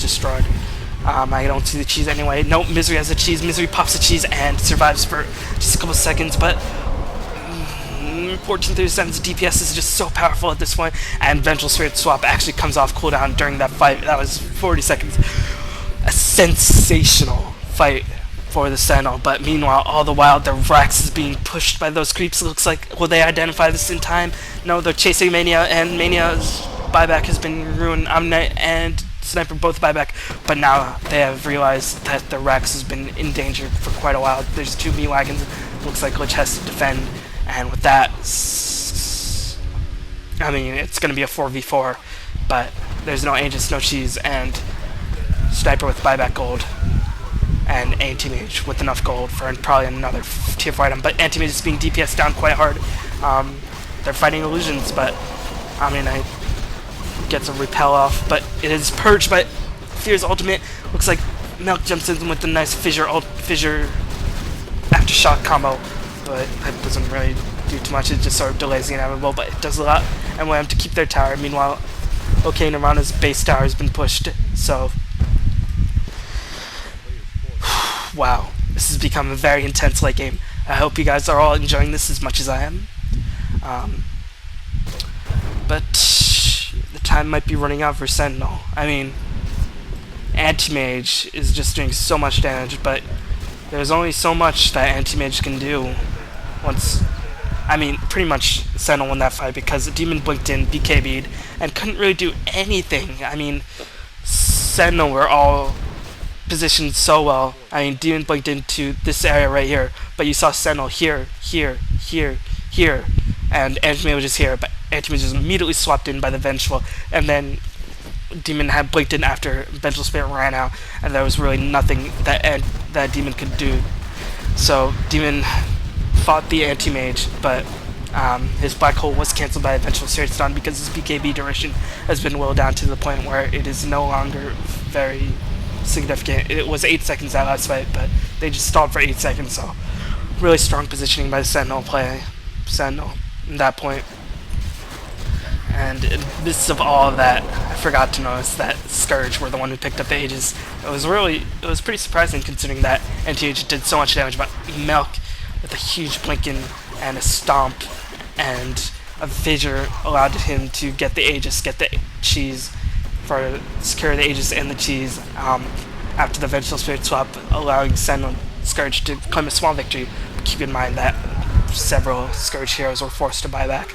destroyed. I don't see the cheese anyway. Nope, Misery has the cheese. Misery pops the cheese and survives for just a couple seconds, but 1437's DPS is just so powerful at this point, and Vengeful Spirit Swap actually comes off cooldown during that fight. That was 40 seconds. A sensational fight for the Sentinel, but meanwhile, all the while, the Rex is being pushed by those creeps. It looks like, will they identify this in time? No, they're chasing Mania, and Mania's buyback has been ruined. Omnight and Sniper both buyback, but now they have realized that the Rex has been in danger for quite a while. There's 2 meat wagons. Looks like Glitch has to defend, and with that, I mean, it's going to be a 4v4, but there's no Aegis, no cheese, and Sniper with buyback gold, and Anti-Mage with enough gold for probably another tier 4 item, but Anti-Mage is being DPS down quite hard. They're fighting illusions, but I mean, gets a repel off, but it is purged by Fear's ultimate. Looks like Milk jumps in with the nice fissure aftershock combo, but that doesn't really do too much. It just sort of delays the inevitable, but it does a lot. MYM to keep their tower. Meanwhile, OK.Nirvana's base tower has been pushed, so wow, this has become a very intense late game. I hope you guys are all enjoying this as much as I am. But the time might be running out for Sentinel. I mean, Anti-Mage is just doing so much damage, but there's only so much that Anti-Mage can do once. I mean, pretty much Sentinel won that fight because the Demon blinked in, BKB'd, and couldn't really do anything. I mean, Sentinel were all positioned so well. I mean, Demon blinked into this area right here, but you saw Sentinel here, here, here, here, and Anti-Mage was just here, but Anti-Mage was immediately swapped in by the Vengeful, and then Demon had blinked in after Vengeful Spirit ran out, and there was really nothing that Demon could do. So Demon fought the Anti-Mage, but his black hole was cancelled by a Vengeful Spirit stun because his BKB duration has been whittled down to the point where it is no longer very significant. It was 8 seconds that last fight, but they just stalled for 8 seconds, so really strong positioning by the Sentinel at that point. And in the midst of all of that, I forgot to notice that Scourge were the one who picked up the Aegis. It was pretty surprising considering that NTH did so much damage, but Milk with a huge blinking and a stomp and a fissure allowed him to get the Aegis, get the cheese, for secure the Aegis and the cheese after the Vengeful Spirit swap, allowing Sentinel Scourge to claim a small victory. But keep in mind that several Scourge heroes were forced to buy back.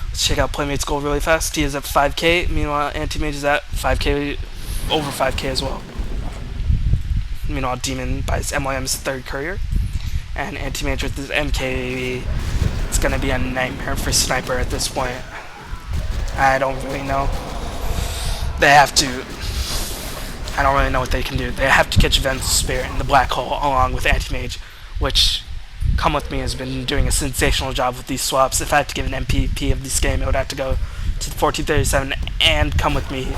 Let's check out Playmate's gold really fast. He is at 5k, meanwhile Anti-Mage is at 5k, over 5k as well. Meanwhile Demon buys MYM's 3rd courier, and Anti-Mage with his MK, it's gonna be a nightmare for Sniper at this point. I don't really know. They have to, I don't really know what they can do. They have to catch Vengeful Spirit in the black hole along with Anti-Mage, which Come With Me has been doing a sensational job with these swaps. If I had to give an MVP of this game, it would have to go to 1437 and Come With Me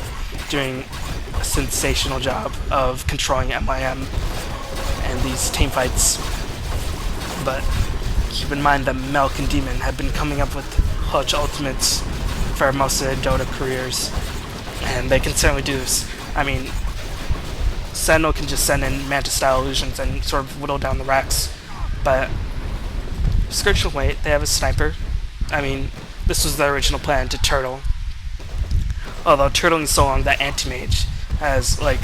doing a sensational job of controlling MYM and these team fights. But keep in mind that Milk and Demon have been coming up with clutch ultimates for most of their Dota careers, and they can certainly do this. I mean, Sentinel can just send in Manta-style illusions and sort of whittle down the racks, but Scourge will wait. They have a Sniper. I mean, this was the original plan to turtle, although turtling so long that Anti-Mage has like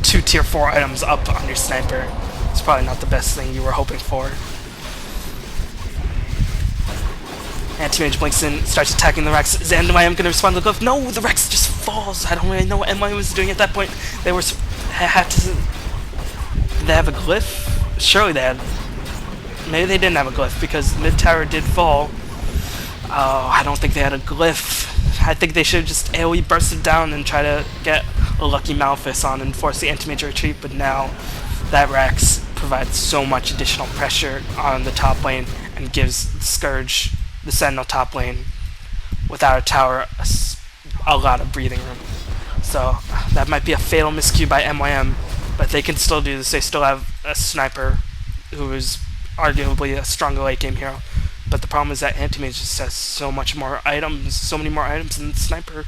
2 tier 4 items up on your Sniper. It's probably not the best thing you were hoping for. Anti-Mage blinks in, starts attacking the Rex. Is MYM going to respond to the glyph? No, the Rex just falls. I don't really know what MYM was doing at that point. They had to. Did they have a glyph? Surely they had. Maybe they didn't have a glyph because mid tower did fall. Oh, I don't think they had a glyph. I think they should have just AoE bursted down and try to get a lucky Malphus on and force the Anti-Mage to retreat. But now that Rex provides so much additional pressure on the top lane and gives the Scourge, the Sentinel top lane, without a tower, a lot of breathing room. So that might be a fatal miscue by MYM, but they can still do this. They still have a Sniper who is arguably a stronger late game hero. But the problem is that Anti-Mage just has so much more items, so many more items than the Sniper.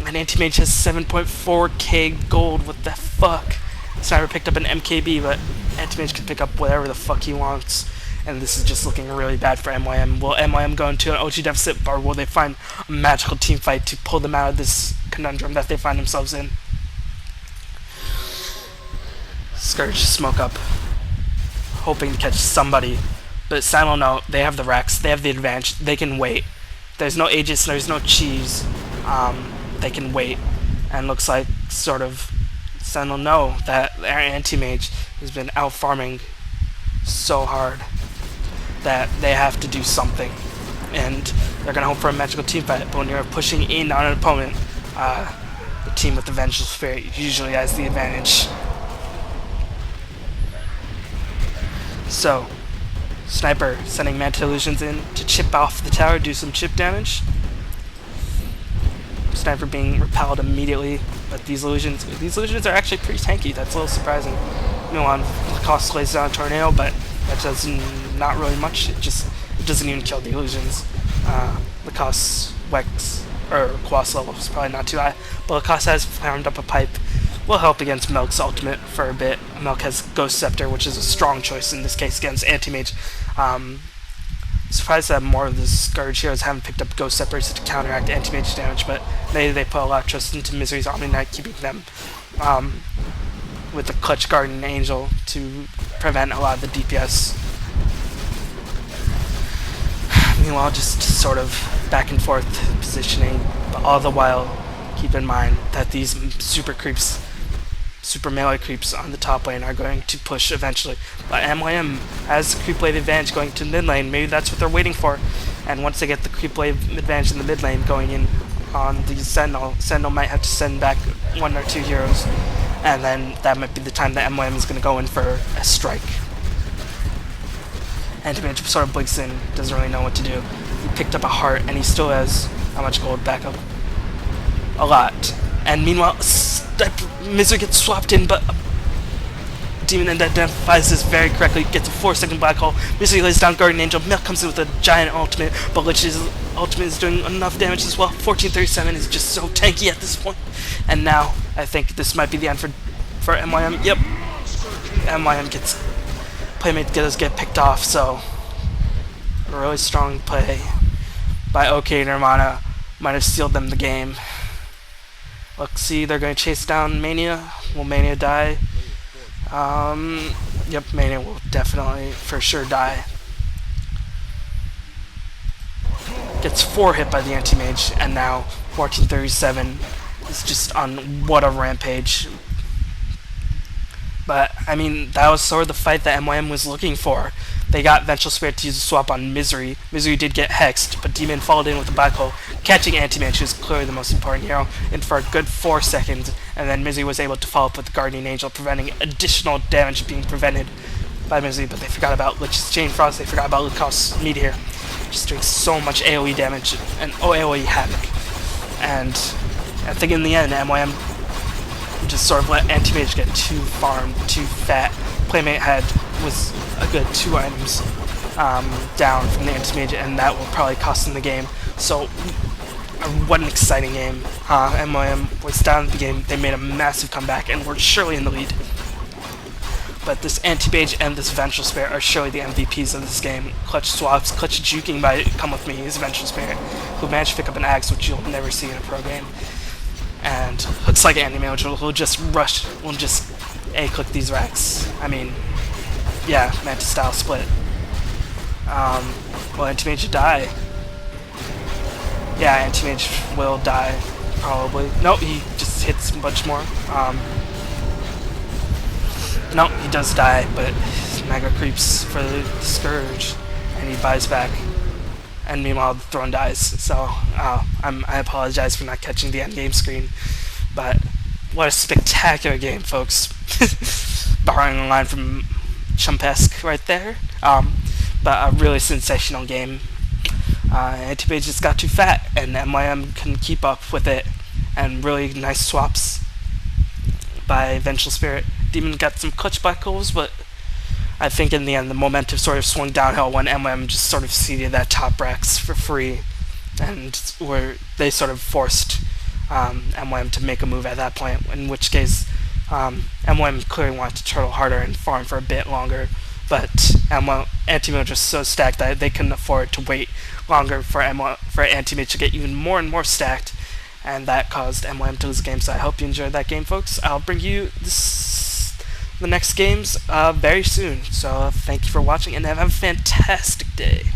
And Anti-Mage has 7.4k gold. What the fuck? Sniper picked up an MKB, but Anti-Mage can pick up whatever the fuck he wants. And this is just looking really bad for MYM. Will MYM go into an OG deficit, or will they find a magical team fight to pull them out of this conundrum that they find themselves in? Scourge smoke up, hoping to catch somebody. But Sentinel, no, they have the Rex, they have the advantage, they can wait. There's no Aegis, there's no cheese. They can wait. And looks like, sort of, Sentinel know that their anti-mage has been out farming so hard that they have to do something. And they're going to hope for a magical team fight, but when you're pushing in on an opponent, the team with the Vengeful Spirit usually has the advantage. So, Sniper sending Manta Illusions in to chip off the tower, do some chip damage. Sniper being repelled immediately, but these illusions are actually pretty tanky. That's a little surprising. Milan Lacoste lays down a tornado, but that does not really much. It doesn't even kill the illusions. Lacoste's Wex or Quas level is probably not too high, but Lacoste has farmed up a pipe. Will help against Milk's ultimate for a bit. Milk has Ghost Scepter, which is a strong choice in this case against Anti-Mage. Surprised that more of the Scourge heroes haven't picked up Ghost Scepters to counteract Anti-Mage damage, but they put a lot of trust into Misery's Omni Knight, keeping them with the Clutch Guardian Angel to prevent a lot of the DPS. Meanwhile, just sort of back and forth positioning, but all the while keep in mind that these super melee creeps on the top lane are going to push eventually. But MYM has the creep wave advantage going to mid lane. Maybe that's what they're waiting for. And once they get the creep wave advantage in the mid lane going in on the Sentinel might have to send back 1 or 2 heroes. And then that might be the time that MYM is going to go in for a strike. Anti-Mage sort of blinks in, doesn't really know what to do. He picked up a heart and he still has how much gold back up? A lot. And meanwhile, Misery gets swapped in, but Demon identifies this very correctly, gets a 4-second black hole. Misery lays down Guardian Angel. Milk comes in with a giant ultimate, but Lich's ultimate is doing enough damage as well. 1437 is just so tanky at this point. And now, I think this might be the end for MYM. Yep. MYM gets... Playmate does get picked off, so... A really strong play by OK.Nirvana might have sealed them the game. Let's see, they're going to chase down Mania. Will Mania die? Yep, Mania will definitely, for sure, die. Gets 4 hit by the Anti-Mage, and now 1437 is just on what a rampage. But, I mean, that was sort of the fight that MYM was looking for. They got Vengeful Spirit to use a swap on Misery. Misery did get hexed, but Demon followed in with a black hole, catching Anti-Mage, who's clearly the most important hero, in for a good 4 seconds, and then Misery was able to follow up with the Guardian Angel, preventing additional damage being prevented by Misery, but they forgot about Lich's Chain Frost, they forgot about Lacoste's Meteor, just doing so much AoE damage, and AoE havoc. And I think in the end, MYM just sort of let Anti-Mage get too farmed, too fat. Playmate was a good 2 items down from the Anti-Mage, and that will probably cost them the game. So, what an exciting game. MYM was down at the game, they made a massive comeback, and were surely in the lead. But this Anti-Mage and this Vengeful Spirit are surely the MVPs of this game. Clutch swaps, clutch juking by Come With Me, his Vengeful Spirit, who managed to pick up an axe, which you'll never see in a pro game. And looks like Anti-Mage will just rush, will just A-click these racks. I mean, yeah, Manta style split. Will Anti-Mage die? Yeah, Anti-Mage will die, probably. No, he just hits a bunch more. No, he does die, but Mega creeps for the Scourge, and he buys back. And meanwhile, the throne dies. So, I apologize for not catching the endgame screen. But, what a spectacular game, folks. Borrowing a line from Chumpesque right there. But a really sensational game. Anti-Mage just got too fat, and MYM can keep up with it. And really nice swaps by Vengeful Spirit. Demon got some clutch black holes, but I think in the end the momentum sort of swung downhill when MYM just sort of seeded that top racks for free, and where they sort of forced MYM to make a move at that point, in which case MYM clearly wanted to turtle harder and farm for a bit longer, but Anti-Mage was just so stacked that they couldn't afford to wait longer for Anti-Mage to get even more and more stacked, and that caused MYM to lose the game. So I hope you enjoyed that game, folks. I'll bring you the next games very soon. So thank you for watching, and have a fantastic day.